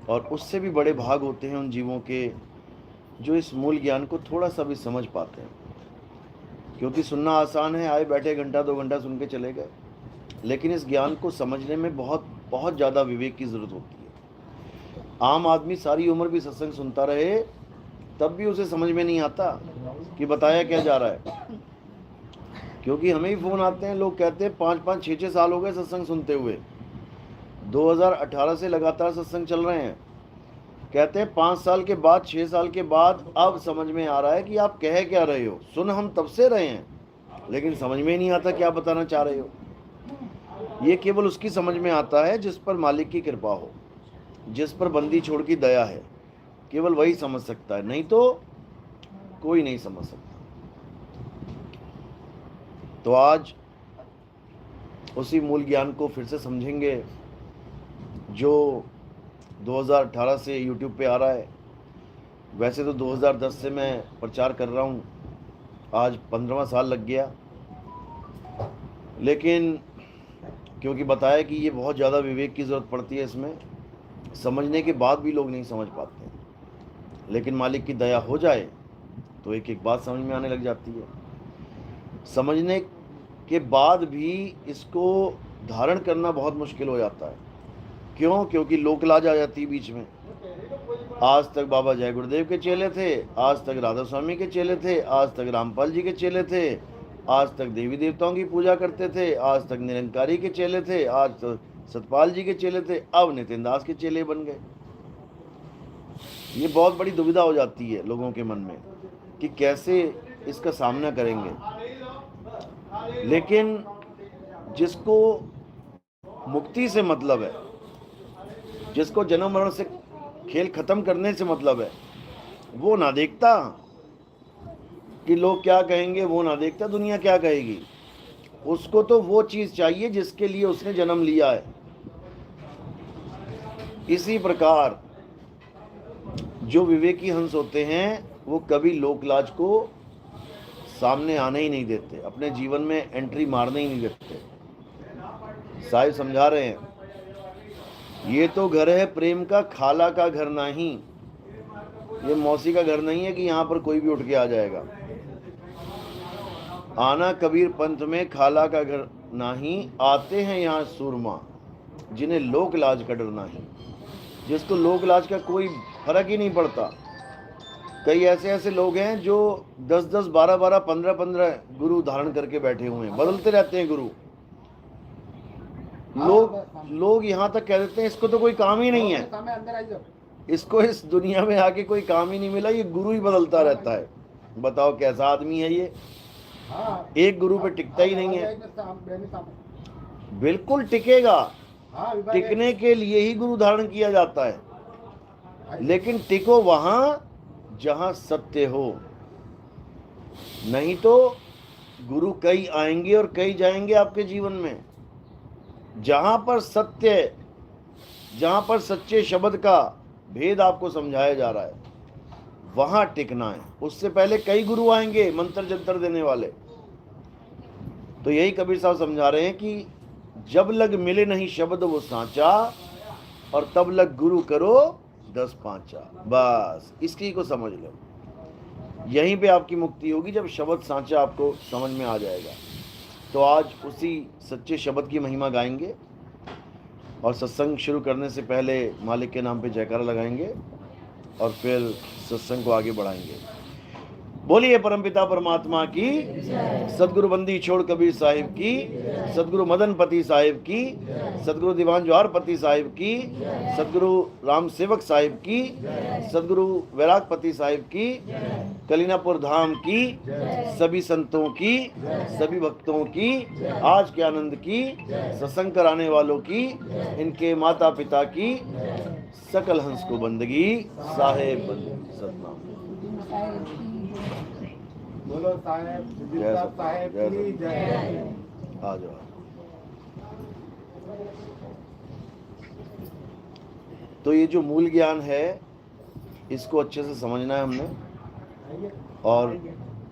और उससे भी बड़े भाग होते हैं उन जीवों के जो इस मूल ज्ञान को थोड़ा सा भी समझ पाते हैं। क्योंकि सुनना आसान है, आए बैठे घंटा 2 घंटा सुन के चले गए, लेकिन इस ज्ञान को समझने में बहुत बहुत ज़्यादा विवेक की ज़रूरत होती है। आम आदमी सारी उम्र भी सत्संग सुनता रहे तब भी उसे समझ में नहीं आता कि बताया क्या जा रहा है। क्योंकि हमें ही फ़ोन आते हैं, लोग कहते हैं 5-5 6-6 साल हो गए सत्संग सुनते हुए, 2018 से लगातार सत्संग चल रहे हैं। कहते हैं 5 साल के बाद 6 साल के बाद अब समझ में आ रहा है कि आप कह क्या रहे हो। सुन हम तब से रहे हैं, लेकिन समझ में नहीं आता क्या बताना चाह रहे हो। ये केवल उसकी समझ में आता है जिस पर मालिक की कृपा हो, जिस पर बंदी छोड़ की दया है, केवल वही समझ सकता है, नहीं तो कोई नहीं समझ सकता। तो आज उसी मूल ज्ञान को फिर से समझेंगे जो 2018 से YouTube पे आ रहा है। वैसे तो 2010 से मैं प्रचार कर रहा हूँ, आज 15वां साल लग गया, लेकिन क्योंकि बताया कि ये बहुत ज़्यादा विवेक की ज़रूरत पड़ती है, इसमें समझने के बाद भी लोग नहीं समझ पाते हैं। लेकिन मालिक की दया हो जाए तो एक एक बात समझ में आने लग जाती है। समझने के बाद भी इसको धारण करना बहुत मुश्किल हो जाता है। क्यों? क्योंकि लोक लाज आ जाती है बीच में। आज तक बाबा जय गुरुदेव के चेले थे, आज तक राधा स्वामी के चेले थे, आज तक रामपाल जी के चेले थे, आज तक देवी देवताओं की पूजा करते थे, आज तक निरंकारी के चेले थे, आज तक सतपाल जी के चेले थे, अब नितिन दास के चेले बन गए। ये बहुत बड़ी दुविधा हो जाती है लोगों के मन में कि कैसे इसका सामना करेंगे। लेकिन जिसको मुक्ति से मतलब है, जिसको जन्म मरण से खेल खत्म करने से मतलब है, वो ना देखता कि लोग क्या कहेंगे, वो ना देखता दुनिया क्या कहेगी। उसको तो वो चीज चाहिए जिसके लिए उसने जन्म लिया है। इसी प्रकार जो विवेकी हंस होते हैं वो कभी लोकलाज को सामने आने ही नहीं देते, अपने जीवन में एंट्री मारने ही नहीं देते। साहिब समझा रहे हैं, ये तो घर है प्रेम का, खाला का घर नहीं। ये मौसी का घर नहीं है कि यहाँ पर कोई भी उठ के आ जाएगा। आना कबीर पंथ में खाला का घर नहीं, आते हैं यहाँ सूरमा जिन्हें लोक लाज का डर नहीं। जिसको लोक लाज का कोई फर्क ही नहीं पड़ता। कई ऐसे ऐसे लोग हैं जो 10-10, 12-12, 15-15 गुरु धारण करके बैठे हुए हैं, बदलते रहते हैं गुरु। लोग यहाँ तक कह देते हैं इसको तो कोई काम ही नहीं है, इसको इस दुनिया में आके कोई काम ही नहीं मिला, ये गुरु ही बदलता रहता है। बताओ कैसा आदमी है ये, एक गुरु पे टिकता ही नहीं है। बिल्कुल टिकेगा, टिकने के लिए ही गुरु धारण किया जाता है। लेकिन टिको वहां जहां सत्य हो, नहीं तो गुरु कई आएंगे और कई जाएंगे आपके जीवन में। जहां पर सत्य, जहां पर सच्चे शब्द का भेद आपको समझाया जा रहा है, वहां टिकना है। उससे पहले कई गुरु आएंगे मंत्र जंतर देने वाले। तो यही कबीर साहब समझा रहे हैं कि जब लग मिले नहीं शब्द वो सांचा, और तब लग गुरु करो 10 पांचा। बस इसकी को समझ लो, यहीं पे आपकी मुक्ति होगी जब शब्द सांचा आपको समझ में आ जाएगा। तो आज उसी सच्चे शब्द की महिमा गाएंगे और सत्संग शुरू करने से पहले मालिक के नाम पे जयकारा लगाएंगे और फिर सत्संग को आगे बढ़ाएंगे। बोलिए परमपिता परमात्मा की, सदगुरु बंदी छोड़ कबीर साहिब की, सदगुरु मदन पति साहिब की, सदगुरु दीवान जवाहर पति साहिब की, सदगुरु राम सेवक साहिब की, सदगुरु वैराग पति साहिब की, कलीनापुर धाम की, सभी संतों की, सभी भक्तों की, आज के आनंद की, सत्संग कराने वालों की, इनके माता पिता की, सकल हंस को बंदगी साहेब बंदगी सतनाम। बोलो साहेब की जय। आ जाओ। तो ये जो मूल ज्ञान है इसको अच्छे से समझना है हमने, और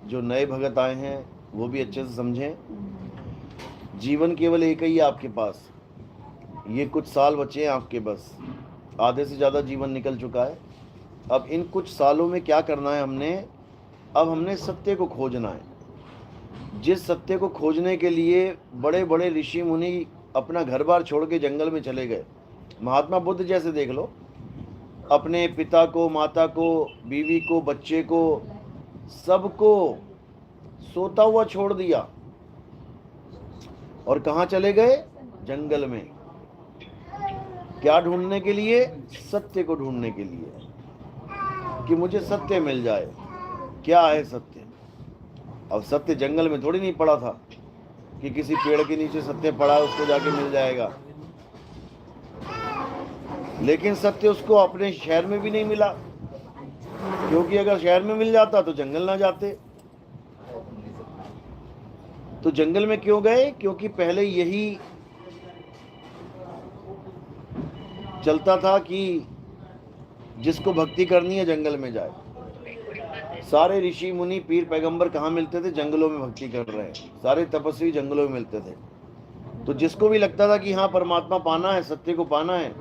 जो नए भगत आए हैं वो भी अच्छे से समझें। जीवन केवल एक ही है आपके पास, ये कुछ साल बचे हैं आपके बस। आधे से ज़्यादा जीवन निकल चुका है। अब इन कुछ सालों में क्या करना है हमने, अब हमने सत्य को खोजना है। जिस सत्य को खोजने के लिए बड़े बड़े ऋषि मुनि अपना घर बार छोड़ के जंगल में चले गए। महात्मा बुद्ध जैसे देख लो, अपने पिता को, माता को, बीवी को, बच्चे को, सबको सोता हुआ छोड़ दिया और कहाँ चले गए? जंगल में। क्या ढूंढने के लिए? सत्य को ढूंढने के लिए, कि मुझे सत्य मिल जाए। क्या है सत्य? अब सत्य जंगल में थोड़ी नहीं पड़ा था कि किसी पेड़ के नीचे सत्य पड़ा है उसको जाके मिल जाएगा। लेकिन सत्य उसको अपने शहर में भी नहीं मिला, क्योंकि अगर शहर में मिल जाता तो जंगल ना जाते। तो जंगल में क्यों गए? क्योंकि पहले यही चलता था कि जिसको भक्ति करनी है जंगल में जाए। सारे ऋषि मुनि, पीर पैगंबर कहाँ मिलते थे? जंगलों में भक्ति कर रहे हैं। सारे तपस्वी जंगलों में मिलते थे। तो जिसको भी लगता था कि हाँ परमात्मा पाना है, सत्य को पाना है,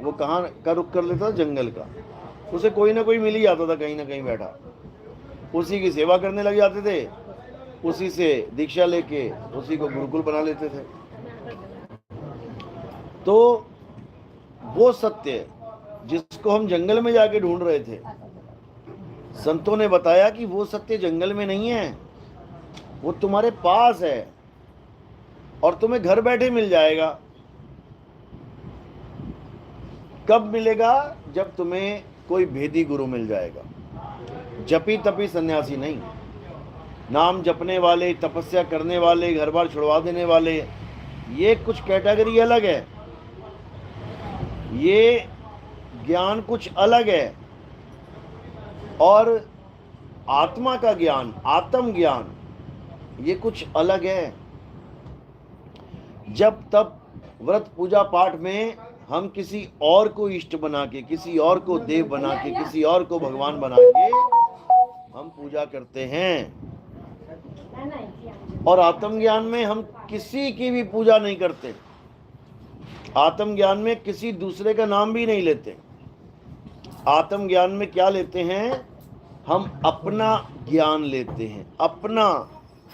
वो कहाँ का रुख कर लेता था? जंगल का। उसे कोई ना कोई मिल ही जाता था कहीं ना कहीं बैठा, उसी की सेवा करने लग जाते थे, उसी से दीक्षा लेके उसी को गुरुकुल बना लेते थे। तो वो सत्य जिसको हम जंगल में जाके ढूंढ रहे थे, संतों ने बताया कि वो सत्य जंगल में नहीं है, वो तुम्हारे पास है और तुम्हें घर बैठे मिल जाएगा। कब मिलेगा? जब तुम्हें कोई भेदी गुरु मिल जाएगा। जपी तपी सन्यासी नहीं, नाम जपने वाले, तपस्या करने वाले, घर बार छुड़वा देने वाले, ये कुछ कैटेगरी अलग है, ये ज्ञान कुछ अलग है। और आत्मा का ज्ञान, आत्म ज्ञान, ये कुछ अलग है। जब तब व्रत पूजा पाठ में हम किसी और को इष्ट बना के, किसी और को देव बना के, किसी और को भगवान बना के हम पूजा करते हैं। और आत्मज्ञान में हम किसी की भी पूजा नहीं करते। आत्मज्ञान में किसी दूसरे का नाम भी नहीं लेते। आत्मज्ञान में क्या लेते हैं? हम अपना ज्ञान लेते हैं, अपना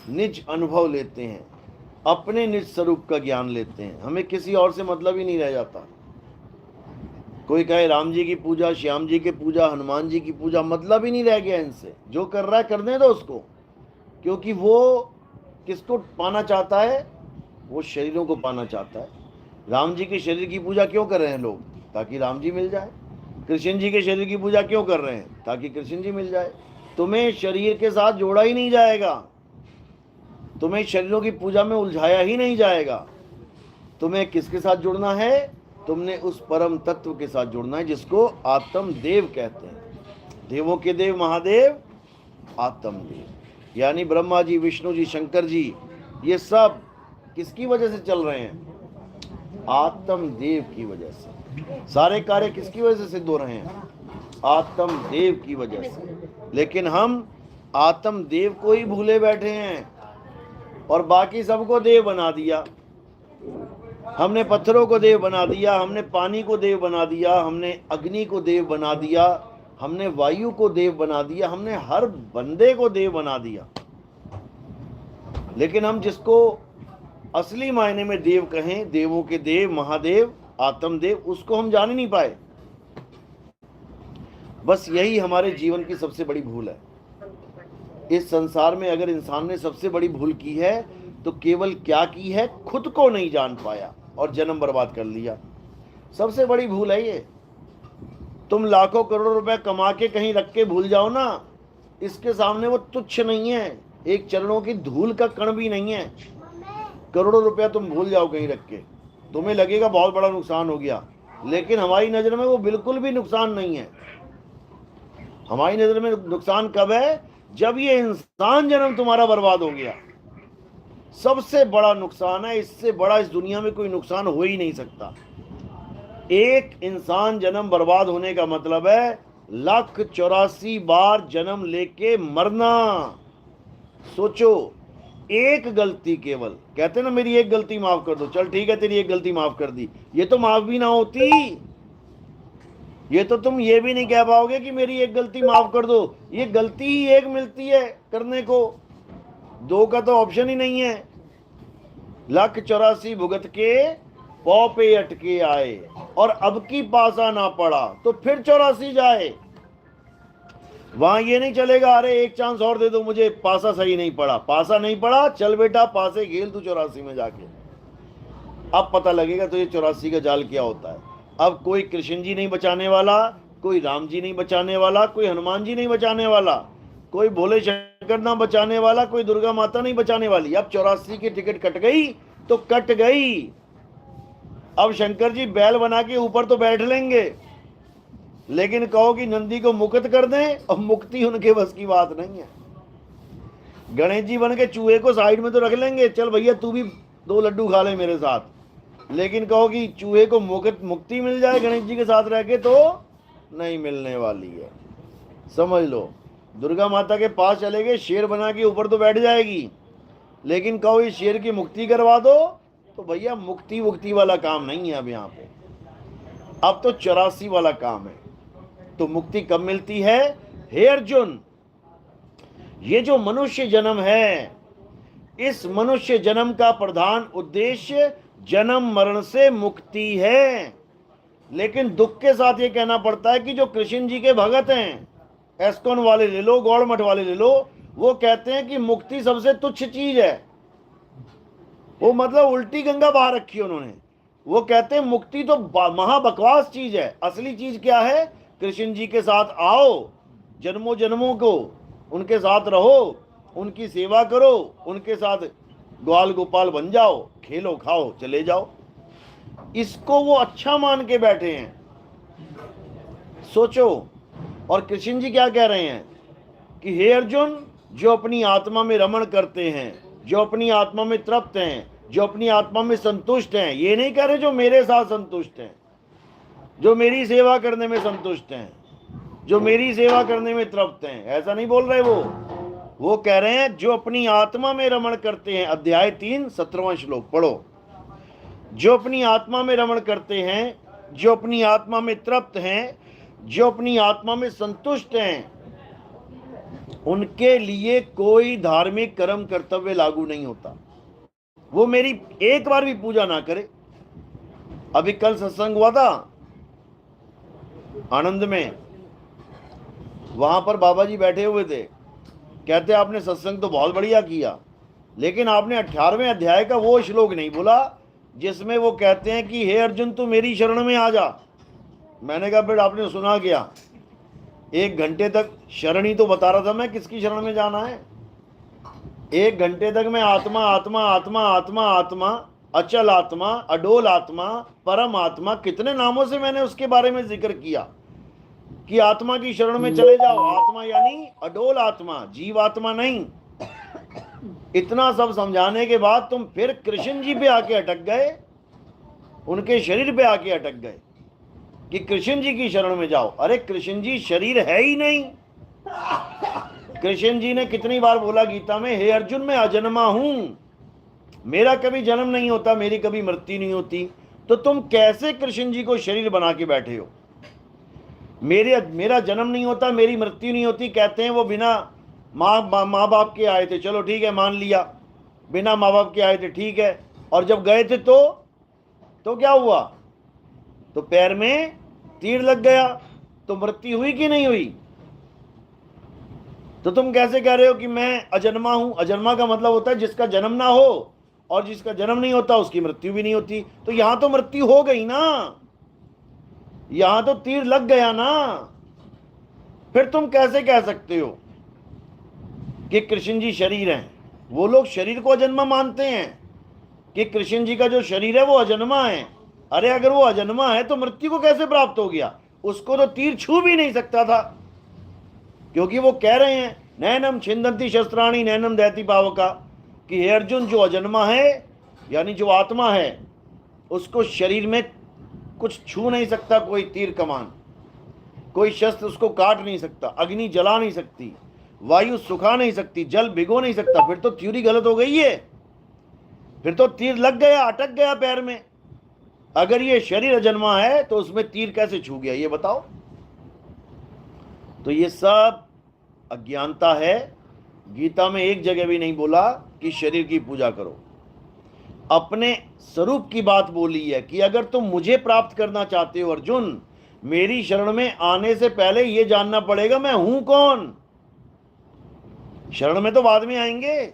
निज अनुभव लेते हैं, अपने निज स्वरूप का ज्ञान लेते हैं। हमें किसी और से मतलब ही नहीं रह जाता। कोई कहे राम जी की पूजा, श्याम जी की पूजा, हनुमान जी की पूजा, मतलब ही नहीं रह गया इनसे। जो कर रहा है करने दो उसको, क्योंकि वो किसको पाना चाहता है? वो शरीरों को पाना चाहता है। राम जी के शरीर की पूजा क्यों कर रहे हैं लोग? ताकि राम जी मिल जाए। कृष्ण जी के शरीर की पूजा क्यों कर रहे हैं? ताकि कृष्ण जी मिल जाए। तुम्हें शरीर के साथ जोड़ा ही नहीं जाएगा, तुम्हें शरीरों की पूजा में उलझाया ही नहीं जाएगा। तुम्हें किसके साथ जुड़ना है? तुमने उस परम तत्व के साथ जुड़ना है जिसको आत्म देव कहते हैं। देवों के देव महादेव आत्म देव, यानी ब्रह्मा जी, विष्णु जी, शंकर जी, ये सब किसकी वजह से चल रहे हैं? आत्म देव की वजह से। सारे कार्य किसकी वजह से सिद्ध हो रहे हैं? आत्म देव की वजह से। लेकिन हम आत्म देव को ही भूले बैठे हैं और बाकी सबको देव बना दिया। हमने पत्थरों को देव बना दिया, हमने पानी को देव बना दिया, हमने अग्नि को देव बना दिया, हमने वायु को देव बना दिया, हमने हर बंदे को देव बना दिया। लेकिन हम जिसको असली मायने में देव कहें, देवों के देव, महादेव, आत्मदेव, उसको हम जान ही नहीं पाए। बस यही हमारे जीवन की सबसे बड़ी भूल है। इस संसार में अगर इंसान ने सबसे बड़ी भूल की है तो केवल क्या की है? खुद को नहीं जान पाया और जन्म बर्बाद कर लिया। सबसे बड़ी भूल है ये। तुम लाखों करोड़ों रुपए कमा के कहीं रख के भूल जाओ ना, इसके सामने वो तुच्छ नहीं है, एक चरणों की धूल का कण भी नहीं है। करोड़ों रुपया तुम भूल जाओ कहीं रख के, तुम्हें लगेगा बहुत बड़ा नुकसान हो गया, लेकिन हमारी नज़र में वो बिल्कुल भी नुकसान नहीं है। हमारी नज़र में नुकसान कब है? जब ये इंसान जन्म तुम्हारा बर्बाद हो गया। सबसे बड़ा नुकसान है, इससे बड़ा इस दुनिया में कोई नुकसान हो ही नहीं सकता। एक इंसान जन्म बर्बाद होने का मतलब है 1,84 बार जन्म लेके मरना। सोचो, एक गलती, केवल कहते ना मेरी एक गलती माफ कर दो, चल ठीक है तेरी एक गलती माफ कर दी, ये तो माफ भी ना होती। ये तो तुम ये भी नहीं कह पाओगे कि मेरी एक गलती माफ कर दो। ये गलती ही एक मिलती है करने को, दो का तो ऑप्शन ही नहीं है। 184 भुगत के पौ पे अटके आए, और अब की पासा ना पड़ा तो फिर 84 जाए। वहां ये नहीं चलेगा अरे एक चांस और दे दो मुझे, पासा सही नहीं पड़ा, पासा नहीं पड़ा, चल बेटा पासे खेल तू 84 में जाके। अब पता लगेगा तो ये 84 का जाल क्या होता है। अब कोई कृष्ण जी नहीं बचाने वाला, कोई राम जी नहीं बचाने वाला, कोई हनुमान जी नहीं बचाने वाला, कोई भोले शंकर ना बचाने वाला, कोई दुर्गा माता नहीं बचाने वाली। अब 84 की टिकट कट गई तो कट गई। अब शंकर जी बैल बना के ऊपर तो बैठ लेंगे, लेकिन कहो कि नंदी को मुक्त कर दें, और मुक्ति उनके बस की बात नहीं है। गणेश जी बन के चूहे को साइड में तो रख लेंगे, चल भैया तू भी 2 लड्डू खा ले मेरे साथ, लेकिन कहो कि चूहे को मुक्ति मिल जाए गणेश जी के साथ रह के, तो नहीं मिलने वाली है। समझ लो, दुर्गा माता के पास चले गए, शेर बना के ऊपर तो बैठ जाएगी, लेकिन कहो इस शेर की मुक्ति करवा दो, तो भैया मुक्ति वाला काम नहीं है अब यहाँ पे। अब तो 84 वाला काम है। तो मुक्ति कब मिलती है? हे अर्जुन, ये जो मनुष्य जन्म है, इस मनुष्य जन्म का प्रधान उद्देश्य जन्म मरण से मुक्ति है। लेकिन दुख के साथ ये कहना पड़ता है कि जो कृष्ण जी के भगत हैं, एस्कॉन वाले ले लो, गौड़ मठ वाले ले लो, वो कहते हैं कि मुक्ति सबसे तुच्छ चीज है। वो मतलब उल्टी गंगा बहा रखी है उन्होंने। वो कहते हैं मुक्ति तो महा बकवास चीज है, असली चीज क्या है? कृष्ण जी के साथ आओ, जन्मों जन्मों को उनके साथ रहो, उनकी सेवा करो, उनके साथ ग्वाल गोपाल बन जाओ, खेलो खाओ चले जाओ। इसको वो अच्छा मान के बैठे हैं। सोचो, और कृष्ण जी क्या कह रहे हैं कि हे अर्जुन, जो अपनी आत्मा में रमण करते हैं, जो अपनी आत्मा में तृप्त हैं, जो अपनी आत्मा में संतुष्ट हैं, ये नहीं कह रहे जो मेरे साथ संतुष्ट हैं, जो मेरी सेवा करने में संतुष्ट हैं, जो मेरी सेवा करने में तृप्त हैं, ऐसा नहीं बोल रहे वो कह रहे हैं जो अपनी आत्मा में रमण करते हैं। अध्याय 3 17वां श्लोक पढ़ो। जो अपनी आत्मा में रमण करते हैं, जो अपनी आत्मा में तृप्त हैं, जो अपनी आत्मा में संतुष्ट हैं, उनके लिए कोई धार्मिक कर्म कर्तव्य लागू नहीं होता। वो मेरी एक बार भी पूजा ना करे। अभी कल सत्संग हुआ था आनंद में, वहां पर बाबा जी बैठे हुए थे, कहते आपने सत्संग तो बहुत बढ़िया किया, लेकिन आपने 18वें अध्याय का वो श्लोक नहीं बोला जिसमें वो कहते हैं कि हे अर्जुन तू मेरी शरण में आ जा। मैंने कहा फिर आपने सुना क्या? 1 घंटे तक शरण ही तो बता रहा था मैं, किसकी शरण में जाना है। 1 घंटे तक मैं आत्मा आत्मा आत्मा आत्मा आत्मा, अचल आत्मा, अडोल आत्मा, परम आत्मा, कितने नामों से मैंने उसके बारे में जिक्र किया कि आत्मा की शरण में चले जाओ। आत्मा यानी अडोल आत्मा, जीव आत्मा नहीं। इतना सब समझाने के बाद तुम फिर कृष्ण जी पे आके अटक गए, उनके शरीर पे आके अटक गए कि कृष्ण जी की शरण में जाओ। अरे कृष्ण जी शरीर है ही नहीं। कृष्ण जी ने कितनी बार बोला गीता में, हे अर्जुन मैं अजन्मा हूं, मेरा कभी जन्म नहीं होता, मेरी कभी मृत्यु नहीं होती। तो तुम कैसे कृष्ण जी को शरीर बना के बैठे हो? मेरा जन्म नहीं होता, मेरी मृत्यु नहीं होती, कहते हैं वो बिना माँ बाप के आए थे, चलो ठीक है मान लिया, बिना माँ बाप के आए थे ठीक है, और जब गए थे तो क्या हुआ? तो पैर में तीर लग गया, तो मृत्यु हुई कि नहीं हुई? तो तुम कैसे कह रहे हो कि मैं अजन्मा हूं? अजन्मा का मतलब होता है जिसका जन्म ना हो, और जिसका जन्म नहीं होता उसकी मृत्यु भी नहीं होती। तो यहां तो मृत्यु हो गई ना, यहां तो तीर लग गया ना। फिर तुम कैसे कह सकते हो कि कृष्ण जी शरीर हैं? वो लोग शरीर को अजन्मा मानते हैं कि कृष्ण जी का जो शरीर है वो अजन्मा है। अरे अगर वो अजन्मा है तो मृत्यु को कैसे प्राप्त हो गया? उसको तो तीर छू भी नहीं सकता था, क्योंकि वो कह रहे हैं नैनम छिंदंती शस्त्राणी नैनम दहती पावका, कि हे अर्जुन जो अजन्मा है यानी जो आत्मा है, उसको शरीर में कुछ छू नहीं सकता, कोई तीर कमान, कोई शस्त्र उसको काट नहीं सकता, अग्नि जला नहीं सकती, वायु सुखा नहीं सकती, जल भिगो नहीं सकता। फिर तो थ्योरी गलत हो गई है, फिर तो तीर लग गया, अटक गया पैर में। अगर ये शरीर अजन्मा है तो उसमें तीर कैसे छू गया ये बताओ? तो ये सब अज्ञानता है। गीता में एक जगह भी नहीं बोला कि शरीर की पूजा करो। अपने स्वरूप की बात बोली है कि अगर तुम मुझे प्राप्त करना चाहते हो अर्जुन, मेरी शरण में आने से पहले यह जानना पड़ेगा मैं हूं कौन। शरण में तो बाद में आएंगे,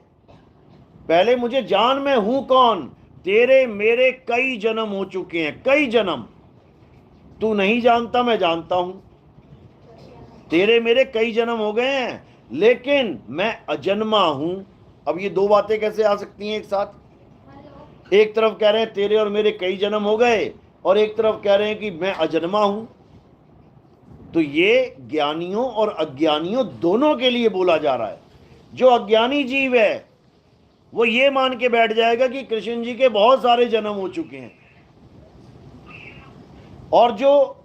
पहले मुझे जान मैं हूं कौन। तेरे मेरे कई जन्म हो चुके हैं, कई जन्म। तू नहीं जानता, मैं जानता हूं। तेरे मेरे कई जन्म हो गए हैं, लेकिन मैं अजन्मा हूं। अब ये दो बातें कैसे आ सकती हैं एक साथ? एक तरफ कह रहे हैं तेरे और मेरे कई जन्म हो गए, और एक तरफ कह रहे हैं कि मैं अजन्मा हूं। तो ये ज्ञानियों और अज्ञानियों दोनों के लिए बोला जा रहा है। जो अज्ञानी जीव है वो ये मान के बैठ जाएगा कि कृष्ण जी के बहुत सारे जन्म हो चुके हैं, और जो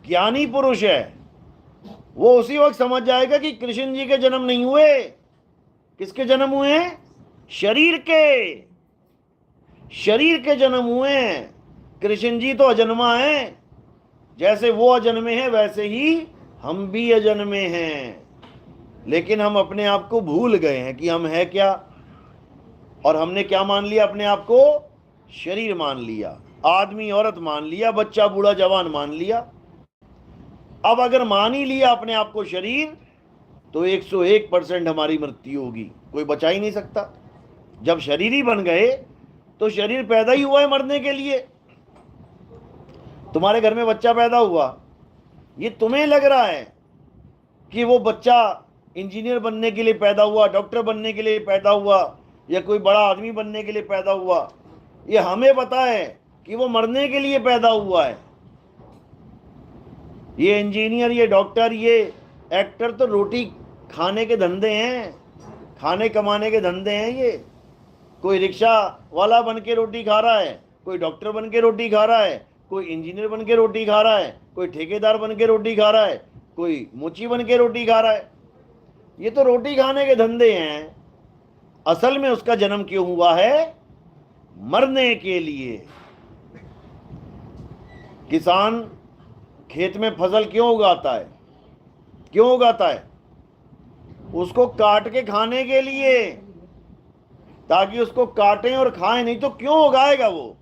ज्ञानी पुरुष है वो उसी वक्त समझ जाएगा कि कृष्ण जी के जन्म नहीं हुए। किसके जन्म हुए हैं? शरीर के, शरीर के जन्म हुए हैं। कृष्ण जी तो अजन्मा हैं। जैसे वो अजन्मे हैं वैसे ही हम भी अजन्मे हैं, लेकिन हम अपने आप को भूल गए हैं कि हम है क्या। और हमने क्या मान लिया अपने आप को? शरीर मान लिया, आदमी औरत मान लिया, बच्चा बूढ़ा जवान मान लिया। अब अगर मान ही लिया अपने आप को शरीर, तो 101% हमारी मृत्यु होगी, कोई बचा ही नहीं सकता। जब शरीर ही बन गए तो शरीर पैदा ही हुआ है मरने के लिए। तुम्हारे घर में बच्चा पैदा हुआ, ये तुम्हें लग रहा है कि वो बच्चा इंजीनियर बनने के लिए पैदा हुआ, डॉक्टर बनने के लिए पैदा हुआ, या कोई बड़ा आदमी बनने के लिए पैदा हुआ। ये हमें पता है कि वो मरने के लिए पैदा हुआ है। ये इंजीनियर, ये डॉक्टर, ये एक्टर तो रोटी खाने के धंधे हैं, खाने कमाने के धंधे हैं। ये कोई रिक्शा वाला बन के रोटी खा रहा है, कोई डॉक्टर बन के रोटी खा रहा है, कोई इंजीनियर बन के रोटी खा रहा है, कोई ठेकेदार बन के रोटी खा रहा है, कोई मोची बन के रोटी खा रहा है। ये तो रोटी खाने के धंधे हैं। असल में उसका जन्म क्यों हुआ है? मरने के लिए। किसान खेत में फसल क्यों उगाता है? क्यों उगाता है? उसको काट के खाने के लिए, ताकि उसको काटें और खाएं। नहीं तो क्यों उगाएगा वो?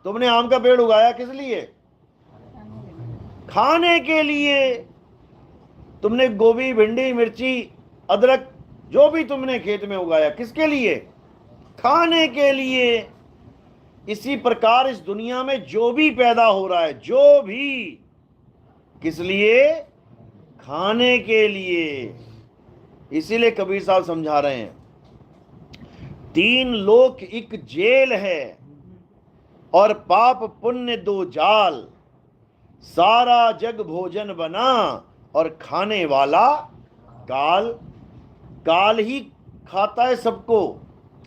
तुमने आम का पेड़ उगाया किस लिए? खाने के लिए। तुमने गोभी, भिंडी, मिर्ची, अदरक, जो भी तुमने खेत में उगाया, किसके लिए? खाने के लिए। इसी प्रकार इस दुनिया में जो भी पैदा हो रहा है, जो भी, किस लिए? खाने के लिए। इसीलिए कबीर साहब समझा रहे हैं, 3 लोक एक जेल है, और पाप पुण्य 2 जाल। सारा जग भोजन बना, और खाने वाला काल। काल ही खाता है सबको,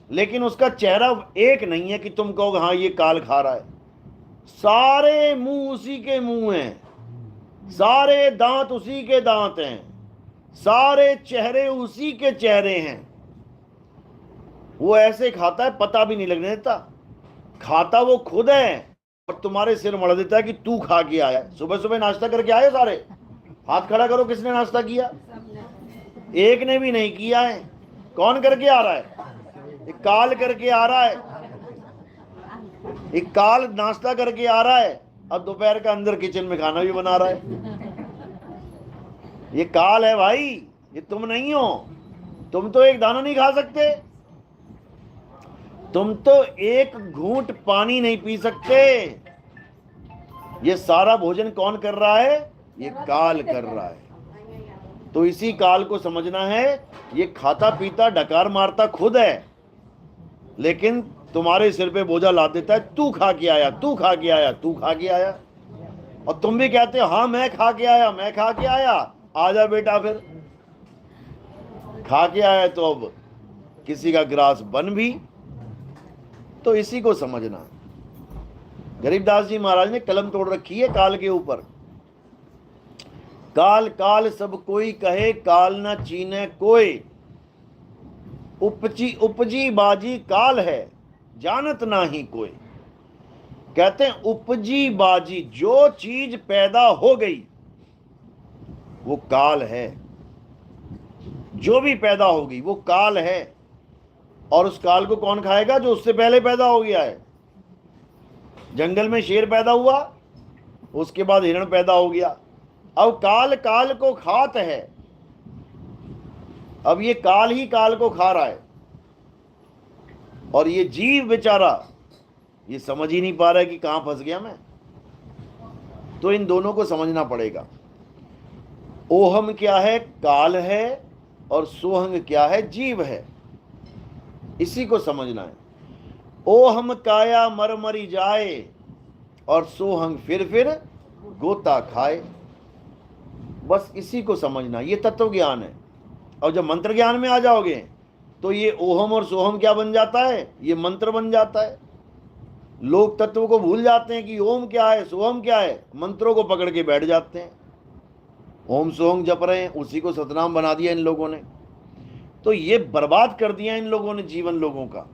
लेकिन उसका चेहरा एक नहीं है कि तुम कहोगे हाँ ये काल खा रहा है। सारे मुंह उसी के मुंह हैं, सारे दांत उसी के दांत हैं, सारे चेहरे उसी के चेहरे हैं। वो ऐसे खाता है पता भी नहीं लगने देता। खाता वो खुद है, और तुम्हारे सिर मड़ देता है कि तू खा के आया। सुबह सुबह नाश्ता करके आए सारे? हाथ खड़ा करो, किसने नाश्ता किया? एक ने भी नहीं किया है। कौन करके आ रहा है? एक काल करके आ रहा है। एक काल नाश्ता करके आ रहा है, अब दोपहर का अंदर किचन में खाना भी बना रहा है। ये काल है भाई, ये तुम नहीं हो। तुम तो एक दाना नहीं खा सकते, तुम तो एक घूंट पानी नहीं पी सकते। ये सारा भोजन कौन कर रहा है? ये काल कर रहा है। तो इसी काल को समझना है। ये खाता पीता डकार मारता खुद है, लेकिन तुम्हारे सिर पे बोझा ला देता है, तू खा के आया, तू खा के आया, तू खा के आया। और तुम भी कहते हो हाँ मैं खा के आया, मैं खा के आया। आजा बेटा, फिर खा के आया तो अब किसी का ग्रास बन भी। तो इसी को समझना। गरीबदास जी महाराज ने कलम तोड़ रखी है काल के ऊपर। काल काल सब कोई कहे, काल न चीने कोई। उपजी उपजी बाजी काल है, जानत ना ही कोई। कहते हैं उपजी बाजी, जो चीज पैदा हो गई, वो काल है। जो भी पैदा होगी वो काल है, और उस काल को कौन खाएगा? जो उससे पहले पैदा हो गया है। जंगल में शेर पैदा हुआ, उसके बाद हिरण पैदा हो गया। अब काल काल को खात है। अब ये काल ही काल को खा रहा है, और ये जीव बेचारा ये समझ ही नहीं पा रहा है कि कहां फंस गया मैं। तो इन दोनों को समझना पड़ेगा। ओहम क्या है? काल है, और सोहंग क्या है? जीव है। इसी को समझना है। ओहम काया मर मरी जाए, और सोहंग फिर गोता खाए। बस इसी को समझना, ये तत्व ज्ञान है। और जब मंत्र ज्ञान में आ जाओगे तो ये ओहम और सोहम क्या बन जाता है? ये मंत्र बन जाता है। लोग तत्व को भूल जाते हैं कि ओम क्या है, सोहम क्या है, मंत्रों को पकड़ के बैठ जाते हैं। ओम सोहम जप रहे हैं, उसी को सतनाम बना दिया इन लोगों ने। तो ये बर्बाद कर दिया इन लोगों ने जीवन लोगों का।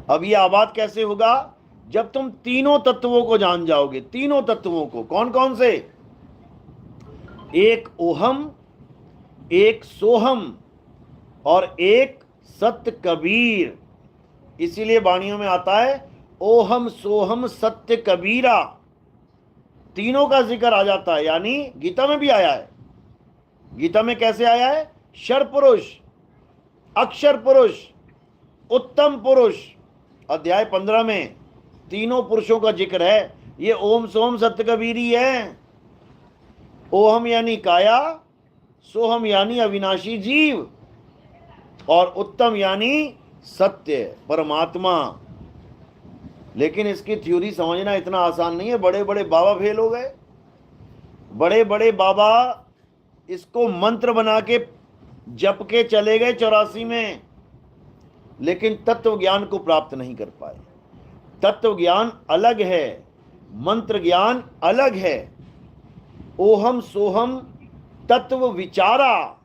अब ये आबाद कैसे होगा? जब तुम तीनों तत्वों को जान जाओगे। तीनों तत्वों को कौन कौन से? एक ओहम, एक सोहम, और एक सत्य कबीर। इसीलिए वाणियों में आता है ओहम सोहम सत्य कबीरा। तीनों का जिक्र आ जाता है, यानी गीता में भी आया है। गीता में कैसे आया है? शर पुरुष, अक्षर पुरुष, उत्तम पुरुष। अध्याय 15 में तीनों पुरुषों का जिक्र है। ये ओम सोम सत्य कबीर ही है। ओहम यानी काया, सोहम यानी अविनाशी जीव, और उत्तम यानी सत्य परमात्मा। लेकिन इसकी थ्योरी समझना इतना आसान नहीं है। बड़े बड़े बाबा फेल हो गए। बड़े बड़े बाबा इसको मंत्र बना के जप के चले गए 84 में, लेकिन तत्व ज्ञान को प्राप्त नहीं कर पाए। तत्व ज्ञान अलग है, मंत्र ज्ञान अलग है। ओहम सोहम तत्व विचारा,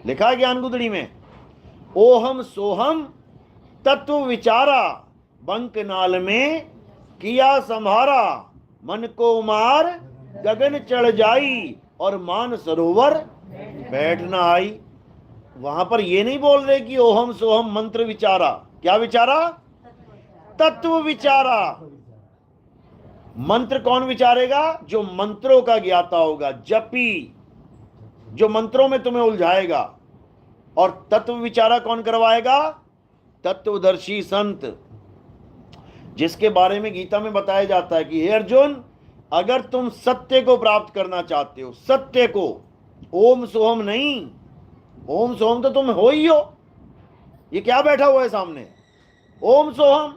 लिखा है ज्ञान गुदड़ी में। ओहम सोहम तत्व विचारा, बंक नाल में किया संभारा, मन को मार गगन चढ़ जाई, और मान सरोवर बैठ न आई। वहां पर ये नहीं बोल रहे कि ओहम सोहम मंत्र विचारा। क्या विचारा? तत्व विचारा। मंत्र कौन विचारेगा? जो मंत्रों का ज्ञाता होगा, जपी, जो मंत्रों में तुम्हें उलझाएगा। और तत्व विचारा कौन करवाएगा? तत्वदर्शी संत, जिसके बारे में गीता में बताया जाता है कि हे अर्जुन, अगर तुम सत्य को प्राप्त करना चाहते हो, सत्य को, ओम सोहम नहीं, ओम सोहम तो तुम हो ही हो। ये क्या बैठा हुआ है सामने? ओम सोहम।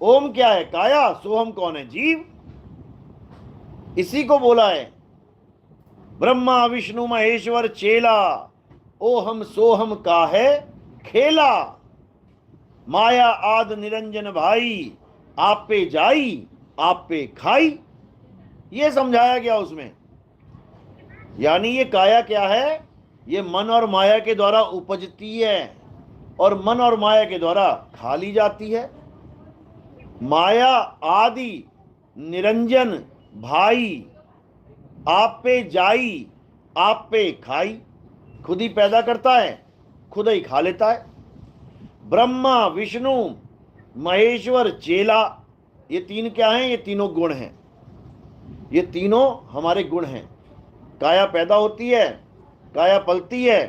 ओम क्या है? काया। सोहम कौन है? जीव। इसी को बोला है ब्रह्मा विष्णु महेश्वर चेला, ओहम सोहम का है खेला, माया आद निरंजन भाई, आप पे जाई आप पे खाई। ये समझाया गया उसमें। यानी ये काया क्या है? ये मन और माया के द्वारा उपजती है, और मन और माया के द्वारा खा ली जाती है। माया आदि निरंजन भाई, आप पे जाई आप पे खाई। खुद ही पैदा करता है, खुद ही खा लेता है। ब्रह्मा विष्णु महेश्वर चेला, ये तीन क्या हैं? ये तीनों गुण हैं। ये तीनों हमारे गुण हैं। काया पैदा होती है, काया पलती है,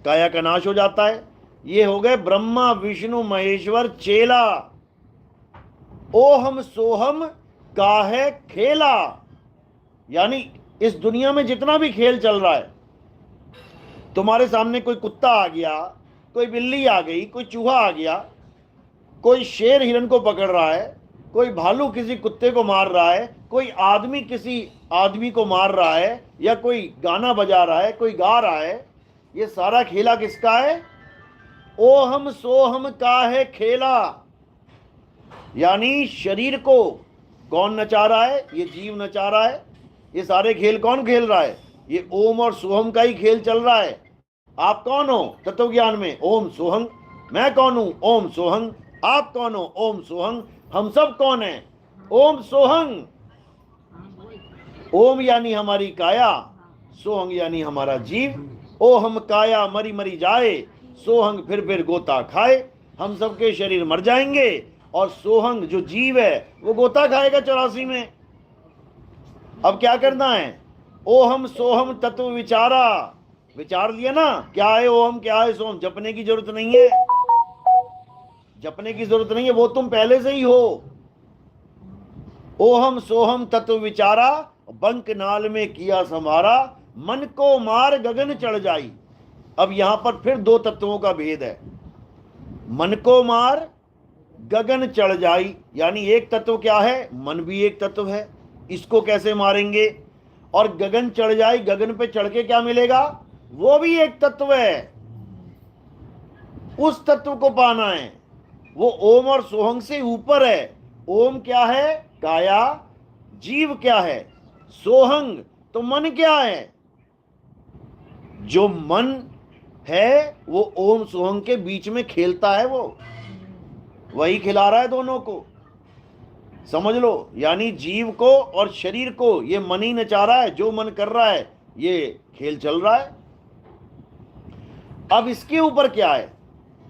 काया का नाश हो जाता है। ये हो गए ब्रह्मा विष्णु महेश्वर चेला। ओहम सोहम काहे खेला, यानी इस दुनिया में जितना भी खेल चल रहा है, तुम्हारे सामने कोई कुत्ता आ गया, कोई बिल्ली आ गई, कोई चूहा आ गया, कोई शेर हिरन को पकड़ रहा है, कोई भालू किसी कुत्ते को मार रहा है, कोई आदमी किसी आदमी को मार रहा है, या कोई गाना बजा रहा है, कोई गा रहा है, ये सारा खेला किसका है? ओहम सोहम का है खेला। यानी शरीर को कौन नचा रहा है? ये जीव नचा रहा है। ये सारे खेल कौन खेल रहा है? ये ओम और सोहम का ही खेल चल रहा है। आप कौन हो तत्व ज्ञान में? ओम सोहम। मैं कौन हूं? ओम सोहम। आप कौन हो? ओम सोहम। हम सब कौन हैं? ओम सोहम। ओम यानी हमारी काया, सोहंग यानी हमारा जीव। ओ हम काया मरी मरी जाए, सोहंग फिर गोता खाए। हम सबके शरीर मर जाएंगे और सोहंग जो जीव है वो गोता खाएगा 84 में। अब क्या करना है? ओहम सोहम तत्व विचारा, विचार लिया ना, क्या है ओहम क्या है सोहम। जपने की जरूरत नहीं है, जपने की जरूरत नहीं है, वो तुम पहले से ही हो। ओहम सोहम तत्व विचारा, बंक नाल में किया समारा, मन को मार गगन चढ़ जाई। अब यहां पर फिर दो तत्वों का भेद है। मन को मार गगन चढ़ जाई, यानी एक तत्व क्या है? मन भी एक तत्व है, इसको कैसे मारेंगे? और गगन चढ़ जाए, गगन पे चढ़ के क्या मिलेगा? वो भी एक तत्व है, उस तत्व को पाना है। वो ओम और सोहंग से ऊपर है। ओम क्या है? काया। जीव क्या है? सोहंग। तो मन क्या है? जो मन है वो ओम सोहंग के बीच में खेलता है, वो वही खिला रहा है दोनों को, समझ लो। यानी जीव को और शरीर को ये मन ही नचा रहा है, जो मन कर रहा है ये खेल चल रहा है। अब इसके ऊपर क्या है?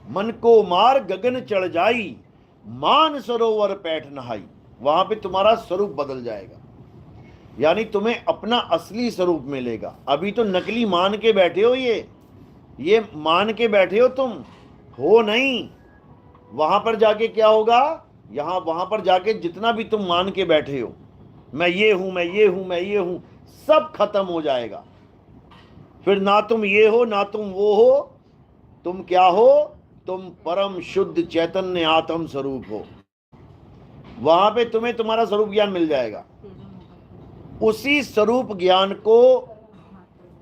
मन को मार गगन चढ़ जाई, मान सरोवर पैठ नहाई। वहां पे तुम्हारा स्वरूप बदल जाएगा, यानी तुम्हें अपना असली स्वरूप मिलेगा। अभी तो नकली मान के बैठे हो, ये मान के बैठे हो, तुम हो नहीं। वहां पर जाके क्या होगा? वहां पर जाके जितना भी तुम मान के बैठे हो, मैं ये हूं, मैं ये हूं, मैं ये हूं, सब खत्म हो जाएगा। फिर ना तुम ये हो ना तुम वो हो, तुम क्या हो? तुम परम शुद्ध चैतन्य आत्म स्वरूप हो। वहां पे तुम्हें तुम्हारा स्वरूप ज्ञान मिल जाएगा। उसी स्वरूप ज्ञान को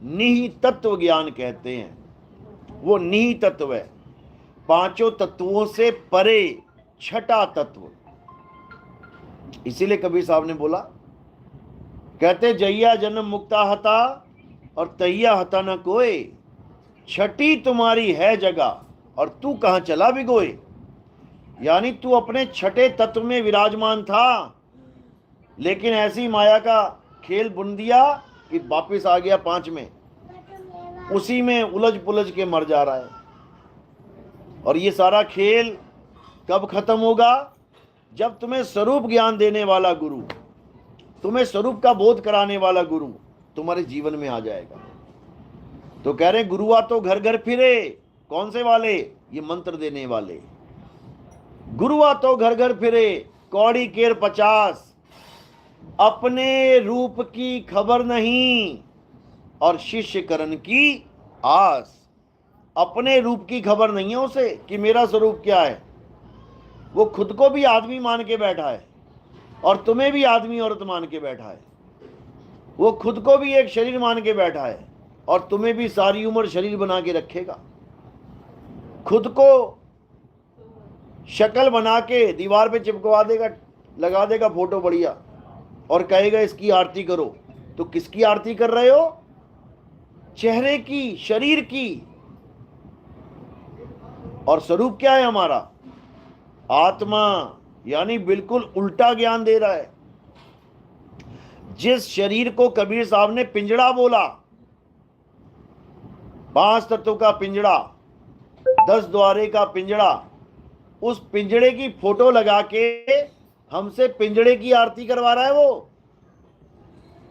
निहित तत्व ज्ञान कहते हैं। वो निहित तत्व है, पांचों तत्वों से परे छठा तत्व। इसीलिए कबीर साहब ने बोला, कहते जैया जन्म मुक्ता हता और तैया हता न कोई, छठी तुम्हारी है जगह और तू कहां चला भिगोए। यानी तू अपने छठे तत्व में विराजमान था, लेकिन ऐसी माया का खेल बुन दिया कि वापिस आ गया 5 में, उसी में उलझ पुलझ के मर जा रहा है। और ये सारा खेल कब खत्म होगा? जब तुम्हें स्वरूप ज्ञान देने वाला गुरु, तुम्हें स्वरूप का बोध कराने वाला गुरु तुम्हारे जीवन में आ जाएगा। तो कह रहे गुरुआ तो घर घर फिरे। कौन से वाले? ये मंत्र देने वाले। गुरुआ तो घर घर फिरे, कौड़ी केर 50, अपने रूप की खबर नहीं और शिष्य करण की आस। अपने रूप की खबर नहीं है उसे कि मेरा स्वरूप क्या है। वो खुद को भी आदमी मान के बैठा है और तुम्हें भी आदमी औरत मान के बैठा है। वो खुद को भी एक शरीर मान के बैठा है और तुम्हें भी सारी उम्र शरीर बना के रखेगा। खुद को शक्ल बना के दीवार पे चिपकवा देगा, लगा देगा फोटो बढ़िया, और कहेगा इसकी आरती करो। तो किसकी आरती कर रहे हो? चेहरे की, शरीर की। और स्वरूप क्या है हमारा? आत्मा। यानी बिल्कुल उल्टा ज्ञान दे रहा है। जिस शरीर को कबीर साहब ने पिंजड़ा बोला, 5 तत्वों का पिंजड़ा, 10 द्वारे का पिंजड़ा, उस पिंजड़े की फोटो लगा के हमसे पिंजड़े की आरती करवा रहा है। वो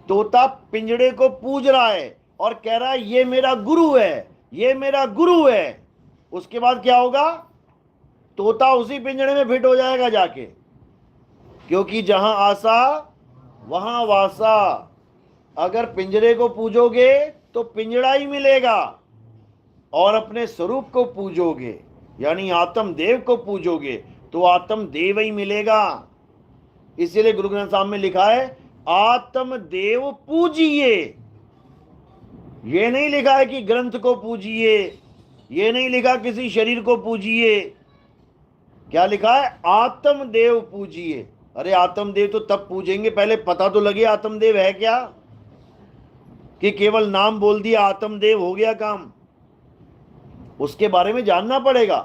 तोता पिंजड़े को पूज रहा है और कह रहा है ये मेरा गुरु है, ये मेरा गुरु है। उसके बाद क्या होगा? तोता उसी पिंजड़े में फिट हो जाएगा जाके, क्योंकि जहां आशा वहां वासा। अगर पिंजरे को पूजोगे तो पिंजड़ा ही मिलेगा, और अपने स्वरूप को पूजोगे यानी आत्म देव को पूजोगे तो आत्म देव ही मिलेगा। इसीलिए गुरु ग्रंथ साहब में लिखा है आत्म देव पूजिए। ये नहीं लिखा है कि ग्रंथ को पूजिए, ये नहीं लिखा किसी शरीर को पूजिए। क्या लिखा है? आत्म देव पूजिए। अरे आत्म देव तो तब पूजेंगे, पहले पता तो लगे आत्म देव है क्या, कि केवल नाम बोल दिया आत्म देव हो गया काम। उसके बारे में जानना पड़ेगा।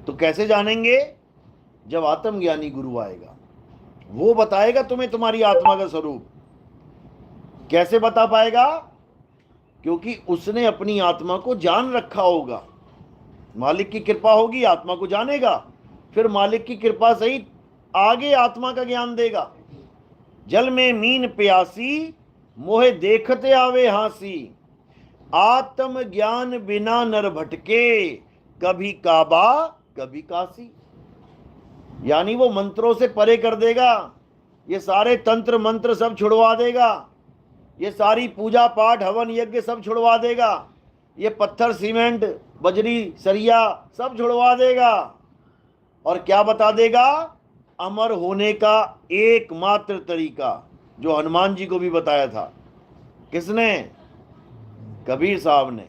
तो कैसे जानेंगे? जब आत्मज्ञानी गुरु आएगा। वो बताएगा तुम्हें तुम्हारी आत्मा का स्वरूप। कैसे बता पाएगा? क्योंकि उसने अपनी आत्मा को जान रखा होगा। मालिक की कृपा होगी, आत्मा को जानेगा, फिर मालिक की कृपा से ही आगे आत्मा का ज्ञान देगा। जल में मीन प्यासी, मोहे देखते आवे हांसी, आत्म ज्ञान बिना नर भटके, कभी काबा कभी काशी। यानी वो मंत्रों से परे कर देगा, ये सारे तंत्र मंत्र सब छुड़वा देगा, ये सारी पूजा पाठ हवन यज्ञ सब छुड़वा देगा, ये पत्थर सीमेंट बजरी सरिया सब छुड़वा देगा, और क्या बता देगा? अमर होने का एकमात्र तरीका, जो हनुमान जी को भी बताया था। किसने? कबीर साहब ने।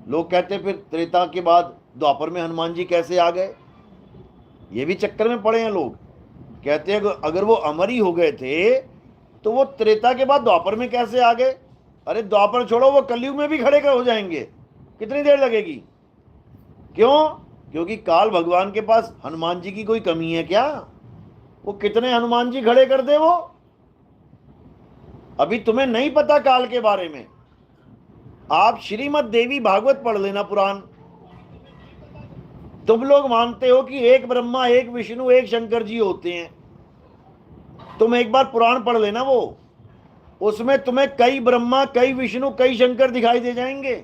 लोग कहते फिर त्रेता के बाद द्वापर में हनुमान जी कैसे आ गए? ये भी चक्कर में पड़े हैं लोग। कहते हैं अगर वो अमर ही हो गए थे तो वो त्रेता के बाद द्वापर में कैसे आ गए? अरे द्वापर छोड़ो, वो कलयुग में भी खड़े हो जाएंगे, कितनी देर लगेगी? क्यों? क्योंकि काल भगवान के पास हनुमान जी की कोई कमी है क्या? वो कितने हनुमान जी खड़े कर दे वो। अभी तुम्हें नहीं पता काल के बारे में। आप श्रीमद् देवी भागवत पढ़ लेना, पुराण। तुम लोग मानते हो कि एक ब्रह्मा एक विष्णु एक शंकर जी होते हैं, तुम एक बार पुराण पढ़ लेना, वो उसमें तुम्हें कई ब्रह्मा कई विष्णु कई शंकर दिखाई दे जाएंगे।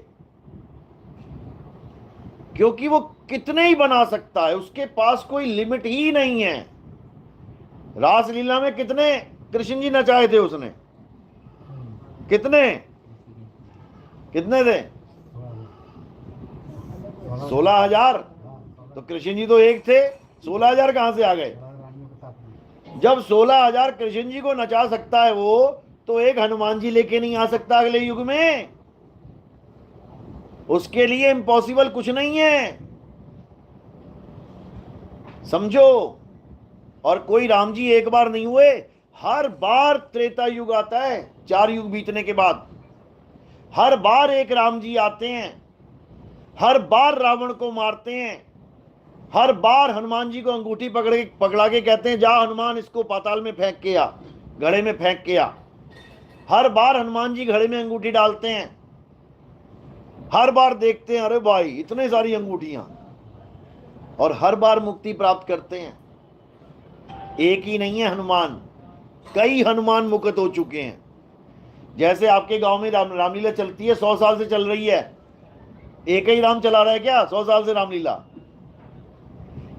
क्योंकि वो कितने ही बना सकता है, उसके पास कोई लिमिट ही नहीं है। रासलीला में कितने कृष्ण जी नचाए थे उसने? कितने कितने थे? 16,000। तो कृष्ण जी तो एक थे, 16,000 कहां से आ गए? जब 16,000 कृष्ण जी को नचा सकता है वो, तो एक हनुमान जी लेके नहीं आ सकता अगले युग में? उसके लिए इम्पॉसिबल कुछ नहीं है, समझो। और कोई राम जी एक बार नहीं हुए, हर बार त्रेता युग आता है, 4 युग बीतने के बाद हर बार एक राम जी आते हैं, हर बार रावण को मारते हैं, हर बार हनुमान जी को अंगूठी पकड़ा के कहते हैं जा हनुमान इसको पाताल में फेंक के आ, घड़े में फेंक के आ। हर बार हनुमान जी घड़े में अंगूठी डालते हैं, हर बार देखते हैं अरे भाई इतने सारी अंगूठियां, और हर बार मुक्ति प्राप्त करते हैं। एक ही नहीं है हनुमान, कई हनुमान मुक्त हो चुके हैं। जैसे आपके गांव में रामलीला चलती है, 100 साल से चल रही है, एक ही राम चला रहा है क्या 100 साल से रामलीला?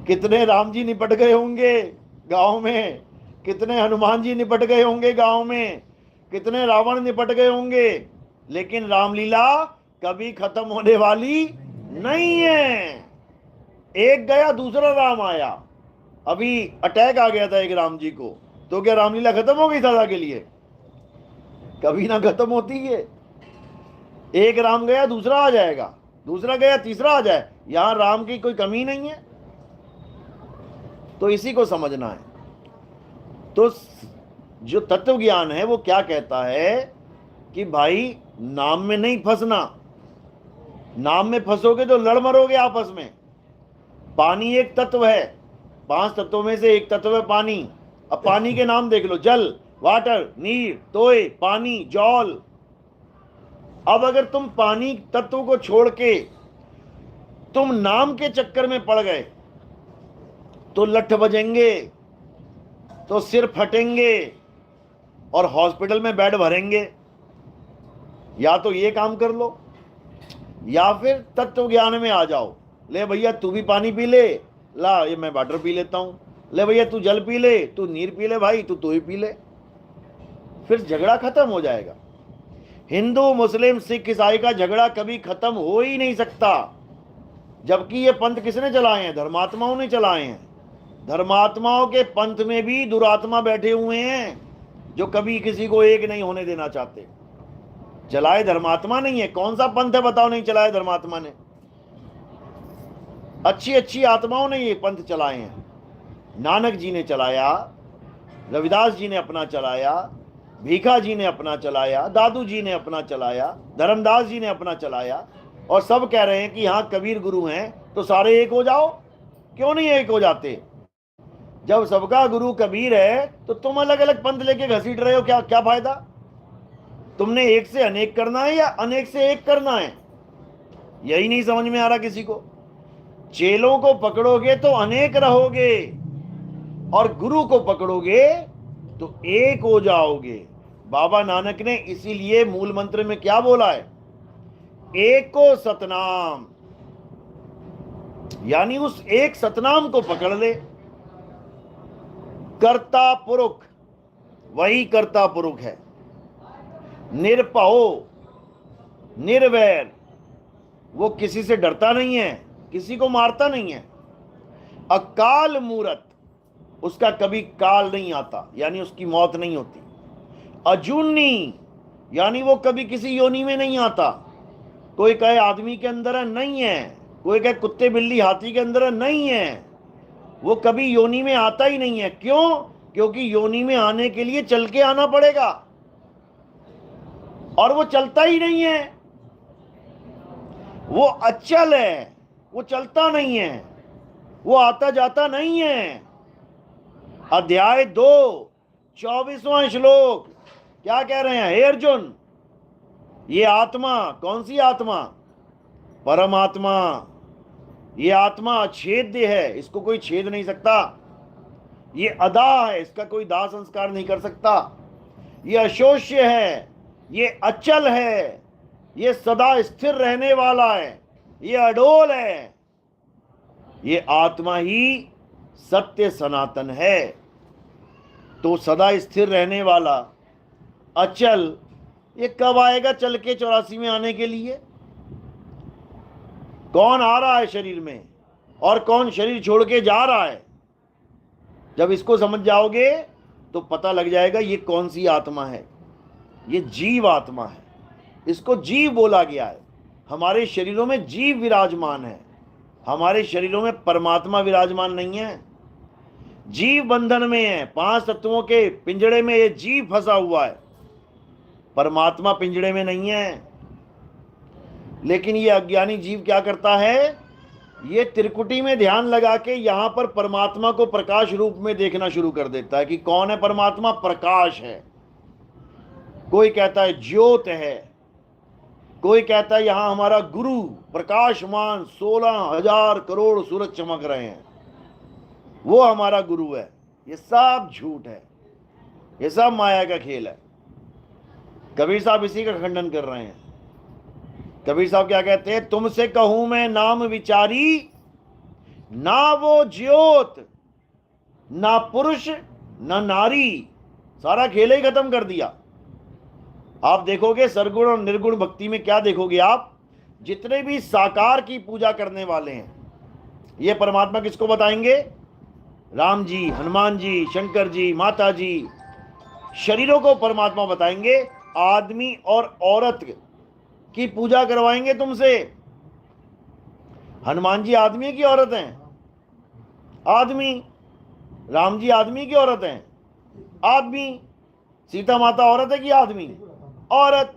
कितने राम जी निपट गए होंगे गांव में, कितने हनुमान जी निपट गए होंगे गांव में, कितने रावण निपट गए होंगे, लेकिन रामलीला कभी खत्म होने वाली नहीं है। एक गया दूसरा राम आया। अभी अटैक आ गया था एक राम जी को, तो क्या रामलीला खत्म हो गई सदा के लिए? कभी ना खत्म होती है। एक राम गया दूसरा आ जाएगा, दूसरा गया तीसरा आ जाए, यहां राम की कोई कमी नहीं है। तो इसी को समझना है। तो जो तत्व ज्ञान है वो क्या कहता है कि भाई नाम में नहीं फंसना, नाम में फंसोगे तो लड़ मरोगे आपस में। पानी एक तत्व है, 5 तत्वों में से एक तत्व है पानी। अब पानी के नाम देख लो, जल, वाटर, नीर, तोय, पानी, जौल। अब अगर तुम पानी तत्व को छोड़ के तुम नाम के चक्कर में पड़ गए तो लठ बजेंगे, तो सिर फटेंगे और हॉस्पिटल में बेड भरेंगे। या तो ये काम कर लो, या फिर तत्व ज्ञान में आ जाओ। ले भैया तू भी पानी पी ले, ला ये मैं वाटर पी लेता हूं, ले भैया तू जल पी ले, तू नीर पी ले, भाई तू तो ही पी ले, फिर झगड़ा खत्म हो जाएगा। हिंदू मुस्लिम सिख ईसाई का झगड़ा कभी खत्म हो ही नहीं सकता। जबकि ये पंथ किसने चलाए हैं? धर्मात्माओं ने चलाए हैं। धर्मात्माओं के पंथ में भी दुरात्मा बैठे हुए हैं जो कभी किसी को एक नहीं होने देना चाहते। चलाए धर्मात्मा नहीं है। कौन सा पंथ है बताओ नहीं चलाए धर्मात्मा ने? अच्छी अच्छी आत्माओं ने ये पंथ चलाए हैं। नानक जी ने चलाया, रविदास जी ने अपना चलाया, भीखा जी ने अपना चलाया, दादू जी ने अपना चलाया, धर्मदास जी ने अपना चलाया, और सब कह रहे हैं कि हाँ कबीर गुरु हैं तो सारे एक हो जाओ। क्यों नहीं एक हो जाते? जब सबका गुरु कबीर है तो तुम अलग अलग पंथ लेके घसीट रहे हो, क्या क्या फायदा? तुमने एक से अनेक करना है या अनेक से एक करना है? यही नहीं समझ में आ रहा किसी को। चेलों को पकड़ोगे तो अनेक रहोगे और गुरु को पकड़ोगे तो एक हो जाओगे। बाबा नानक ने इसीलिए मूल मंत्र में क्या बोला है? एको सतनाम, यानी उस एक सतनाम को पकड़ ले। कर्ता पुरुष, वही कर्ता पुरुष है। निरपहो, निर्वैर, वो किसी से डरता नहीं है, किसी को मारता नहीं है। अकाल मूरत, उसका कभी काल नहीं आता, यानी उसकी मौत नहीं होती। अजूनी, यानी वो कभी किसी योनि में नहीं आता। कोई कहे आदमी के अंदर है, नहीं है। कोई कहे कुत्ते बिल्ली हाथी के अंदर है, नहीं है। वो कभी योनि में आता ही नहीं है। क्यों? क्योंकि योनि में आने के लिए चल के आना पड़ेगा और वो चलता ही नहीं है। वो अचल है, वो चलता नहीं है, वो आता जाता नहीं है। अध्याय 2 24वां श्लोक क्या कह रहे हैं? हे अर्जुन, ये आत्मा कौन सी आत्मा? परमात्मा। ये आत्मा अछेद्य है, इसको कोई छेद नहीं सकता। ये अदा है, इसका कोई दाह संस्कार नहीं कर सकता। ये अशोष्य है, ये अचल है, ये सदा स्थिर रहने वाला है, ये अडोल है। ये आत्मा ही सत्य सनातन है। तो सदा स्थिर रहने वाला अचल, ये कब आएगा चल के 84 में आने के लिए? कौन आ रहा है शरीर में और कौन शरीर छोड़ के जा रहा है? जब इसको समझ जाओगे तो पता लग जाएगा ये कौन सी आत्मा है। ये जीव आत्मा है, इसको जीव बोला गया है। हमारे शरीरों में जीव विराजमान है, हमारे शरीरों में परमात्मा विराजमान नहीं है। जीव बंधन में है, 5 तत्वों के पिंजड़े में ये जीव फंसा हुआ है, परमात्मा पिंजड़े में नहीं है। लेकिन ये अज्ञानी जीव क्या करता है? ये त्रिकुटी में ध्यान लगा के यहां पर परमात्मा को प्रकाश रूप में देखना शुरू कर देता है कि कौन है परमात्मा? प्रकाश है। कोई कहता है ज्योत है, कोई कहता है यहां हमारा गुरु प्रकाशमान 16,000 करोड़ सूरज चमक रहे हैं, वो हमारा गुरु है। ये सब झूठ है, ये सब माया का खेल है। कबीर साहब इसी का खंडन कर रहे हैं। कबीर साहब क्या कहते हैं? तुमसे कहूं मैं नाम विचारी, ना वो ज्योत, ना पुरुष, ना नारी। सारा खेल ही खत्म कर दिया। आप देखोगे सरगुण और निर्गुण भक्ति में क्या देखोगे आप? जितने भी साकार की पूजा करने वाले हैं, ये परमात्मा किसको बताएंगे? राम जी, हनुमान जी, शंकर जी, माता जी, शरीरों को परमात्मा बताएंगे। आदमी और औरत की पूजा करवाएंगे तुमसे। हनुमान जी आदमी की औरत हैं? आदमी। राम जी आदमी की औरत हैं? आदमी। सीता माता औरत है कि आदमी? औरत।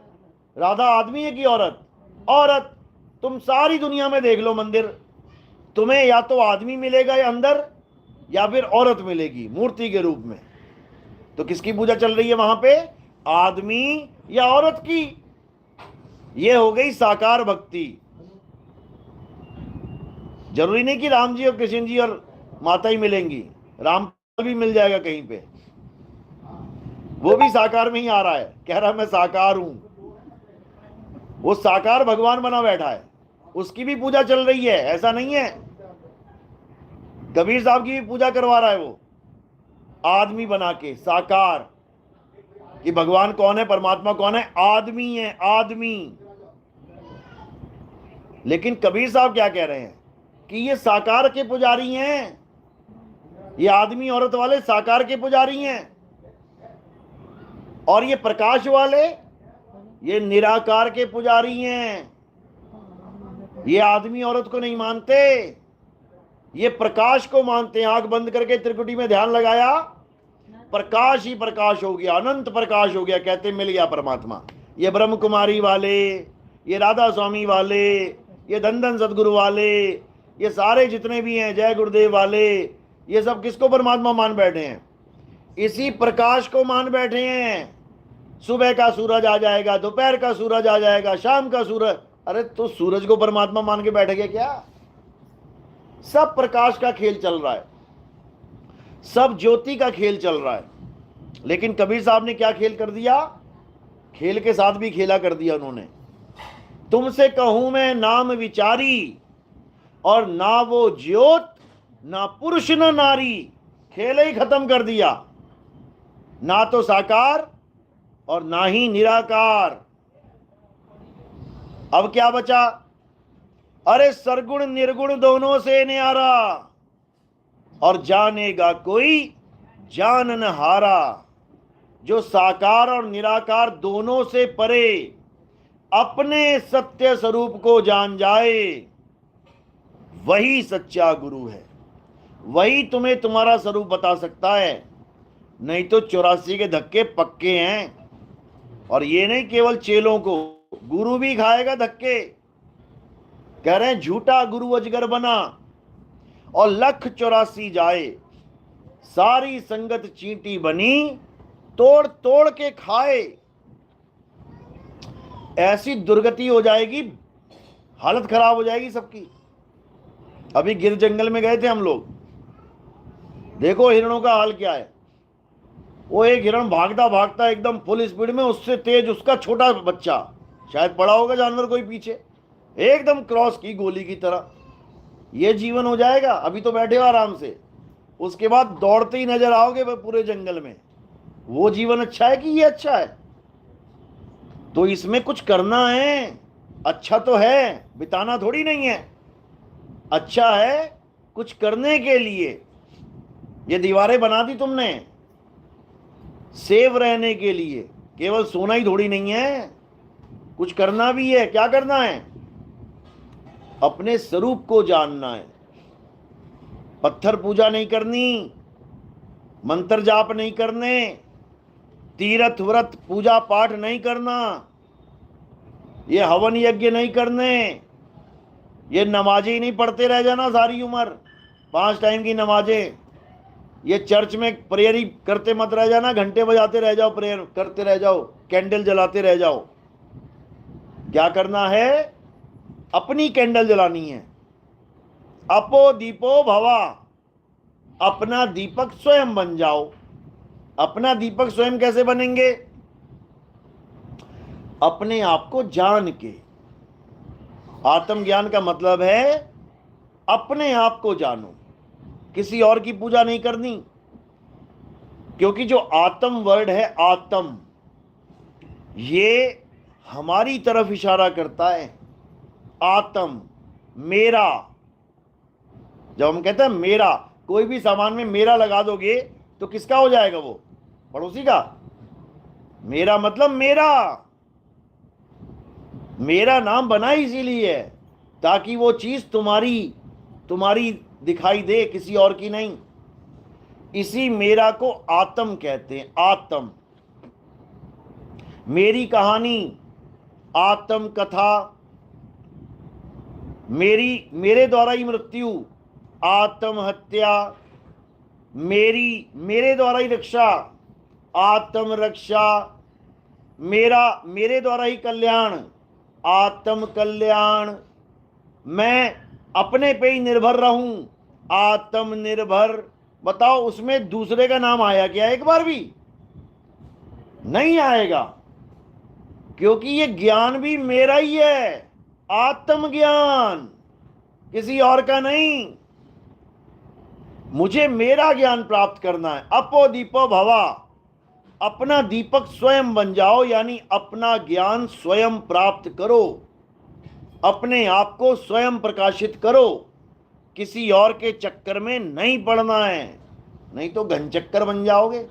राधा आदमी है कि औरत? औरत। तुम सारी दुनिया में देख लो मंदिर, तुम्हें या तो आदमी मिलेगा या अंदर, या फिर औरत मिलेगी मूर्ति के रूप में। तो किसकी पूजा चल रही है वहां पे? आदमी या औरत की। ये हो गई साकार भक्ति। जरूरी नहीं कि राम जी और कृष्ण जी और माता ही मिलेंगी, रामपाल भी मिल जाएगा कहीं पे, वो भी साकार में ही आ रहा है, कह रहा मैं साकार हूं। वो साकार भगवान बना बैठा है, उसकी भी पूजा चल रही है, ऐसा नहीं है। कबीर साहब की भी पूजा करवा रहा है वो, आदमी बना के साकार। कि भगवान कौन है, परमात्मा कौन है? आदमी है, आदमी। लेकिन कबीर साहब क्या कह रहे हैं कि ये साकार के पुजारी हैं, ये आदमी औरत वाले साकार के पुजारी हैं, और ये प्रकाश वाले ये निराकार के पुजारी हैं। ये आदमी औरत को नहीं मानते, ये प्रकाश को मानते हैं। आंख बंद करके त्रिकुटी में ध्यान लगाया, प्रकाश ही प्रकाश हो गया, अनंत प्रकाश हो गया, कहते मिल गया परमात्मा। ये ब्रह्म कुमारी वाले, ये राधा स्वामी वाले, ये धन धन सदगुरु वाले, ये सारे जितने भी हैं जय गुरुदेव वाले, ये सब किसको परमात्मा मान बैठे हैं? इसी प्रकाश को मान बैठे हैं। सुबह का सूरज आ जाएगा, दोपहर का सूरज आ जाएगा, शाम का सूरज। अरे तो सूरज को परमात्मा मान के बैठ गए क्या? सब प्रकाश का खेल चल रहा है, सब ज्योति का खेल चल रहा है। लेकिन कबीर साहब ने क्या खेल कर दिया? खेल के साथ भी खेला कर दिया उन्होंने। तुमसे कहूं मैं नाम विचारी, और ना वो ज्योत ना पुरुष न नारी। खेल ही खत्म कर दिया। ना तो साकार और ना ही निराकार। अब क्या बचा? अरे सरगुण निर्गुण दोनों से न्यारा, और जानेगा कोई जान न हारा। जो साकार और निराकार दोनों से परे अपने सत्य स्वरूप को जान जाए, वही सच्चा गुरु है। वही तुम्हें तुम्हारा स्वरूप बता सकता है। नहीं तो 84 के धक्के पक्के हैं। और ये नहीं केवल चेलों को, गुरु भी खाएगा धक्के। कह रहे हैं झूठा गुरु अजगर बना, और 184 जाए। सारी संगत चींटी बनी, तोड़ तोड़ के खाए। ऐसी दुर्गति हो जाएगी, हालत खराब हो जाएगी सबकी। अभी गिर जंगल में गए थे हम लोग। देखो हिरणों का हाल क्या है। वो एक हिरण भागता भागता एकदम फुल स्पीड में, उससे तेज उसका छोटा बच्चा, शायद पड़ा होगा जानवर कोई पीछे, एकदम क्रॉस की गोली की तरह। ये जीवन हो जाएगा? अभी तो बैठे हो आराम से, उसके बाद दौड़ते ही नजर आओगे पूरे जंगल में। वो जीवन अच्छा है कि ये अच्छा है? तो इसमें कुछ करना है। अच्छा तो है, बिताना थोड़ी नहीं है। अच्छा है कुछ करने के लिए। ये दीवारें बना दी तुमने सेव रहने के लिए, केवल सोना ही थोड़ी नहीं है, कुछ करना भी है। क्या करना है? अपने स्वरूप को जानना है। पत्थर पूजा नहीं करनी, मंत्र जाप नहीं करने, तीर्थ व्रत पूजा पाठ नहीं करना, ये हवन यज्ञ नहीं करने, ये नमाजें नहीं पढ़ते रह जाना सारी उम्र, 5 टाइम की नमाजें। ये चर्च में प्रेयर ही करते मत रह जाना, घंटे बजाते रह जाओ, प्रेयर करते रह जाओ, कैंडल जलाते रह जाओ। क्या करना है? अपनी कैंडल जलानी है। अपो दीपो भवा, अपना दीपक स्वयं बन जाओ। अपना दीपक स्वयं कैसे बनेंगे? अपने आप को जान के। आत्मज्ञान का मतलब है अपने आप को जानो, किसी और की पूजा नहीं करनी। क्योंकि जो आत्म वर्ड है, आत्म, ये हमारी तरफ इशारा करता है। आत्म, मेरा। जब हम कहते हैं मेरा, कोई भी सामान में मेरा लगा दोगे तो किसका हो जाएगा? वो पड़ोसी का। मेरा मतलब मेरा। मेरा नाम बना इसीलिए है ताकि वो चीज तुम्हारी दिखाई दे, किसी और की नहीं। इसी मेरा को आत्म कहते हैं। आत्म, मेरी कहानी, आत्म कथा, मेरे द्वारा ही मृत्यु, आत्महत्या, मेरे द्वारा ही रक्षा, आत्म रक्षा, मेरे द्वारा ही कल्याण, आत्म कल्याण। मैं अपने पे ही निर्भर रहूं, आत्मनिर्भर। बताओ उसमें दूसरे का नाम आया क्या एक बार भी? नहीं आएगा, क्योंकि ये ज्ञान भी मेरा ही है। आत्मज्ञान, किसी और का नहीं। मुझे मेरा ज्ञान प्राप्त करना है। अपो दीपो भवा, अपना दीपक स्वयं बन जाओ, यानी अपना ज्ञान स्वयं प्राप्त करो, अपने आप को स्वयं प्रकाशित करो। किसी और के चक्कर में नहीं पड़ना है, नहीं तो घनचक्कर बन जाओगे।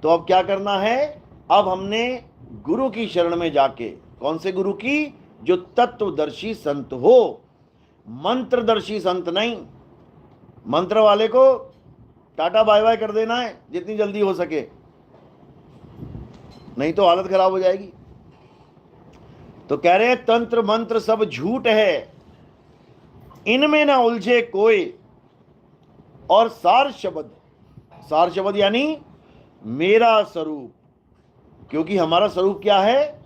तो अब क्या करना है? अब हमने गुरु की शरण में जाके, कौन से गुरु की? जो तत्वदर्शी संत हो, मंत्रदर्शी संत नहीं। मंत्र वाले को टाटा बाय बाय कर देना है जितनी जल्दी हो सके, नहीं तो हालत खराब हो जाएगी। तो कह रहे हैं तंत्र मंत्र सब झूठ है, इनमें ना उलझे कोई। और सार शब्द यानी मेरा स्वरूप, क्योंकि हमारा स्वरूप क्या है?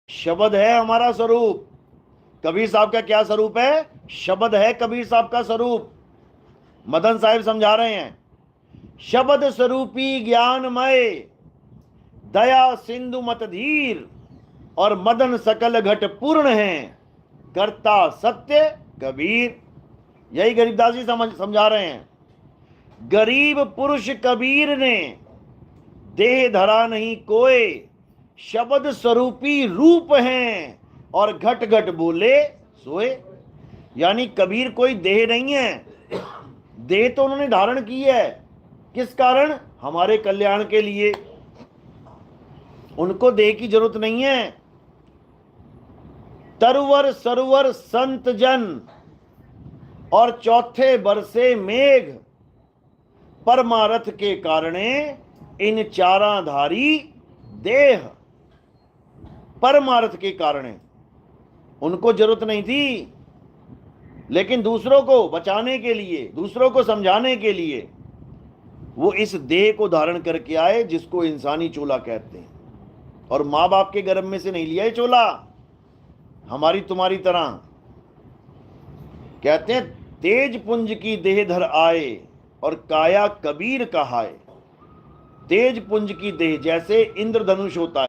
शब्द है हमारा स्वरूप। कबीर साहब का क्या स्वरूप है? शब्द है कबीर साहब का स्वरूप। मदन साहिब समझा रहे हैं, शब्द स्वरूपी ज्ञानमय दया सिंधु मत धीर और मदन सकल घट पूर्ण है, करता सत्य कबीर। यही गरीबदास जी समझा रहे हैं। गरीब पुरुष कबीर ने देह धरा नहीं कोय, शब्द स्वरूपी रूप हैं और घट घट बोले सोए। यानी कबीर कोई देह नहीं है, देह तो उन्होंने धारण की है। किस कारण? हमारे कल्याण के लिए। उनको देह की जरूरत नहीं है। तरवर सरोवर संत जन और चौथे बरसे मेघ, परमारथ के कारणे इन चाराधारी देह। परमार्थ के कारण उनको जरूरत नहीं थी, लेकिन दूसरों को बचाने के लिए, दूसरों को समझाने के लिए वो इस देह को धारण करके आए, जिसको इंसानी चोला कहते हैं। और माँ बाप के गर्भ में से नहीं लिया है चोला, हमारी तुम्हारी तरह। कहते हैं तेज पुंज की देह धर आए और काया कबीर कहाए। तेज पुंज की देह, जैसे इंद्रधनुष होता है,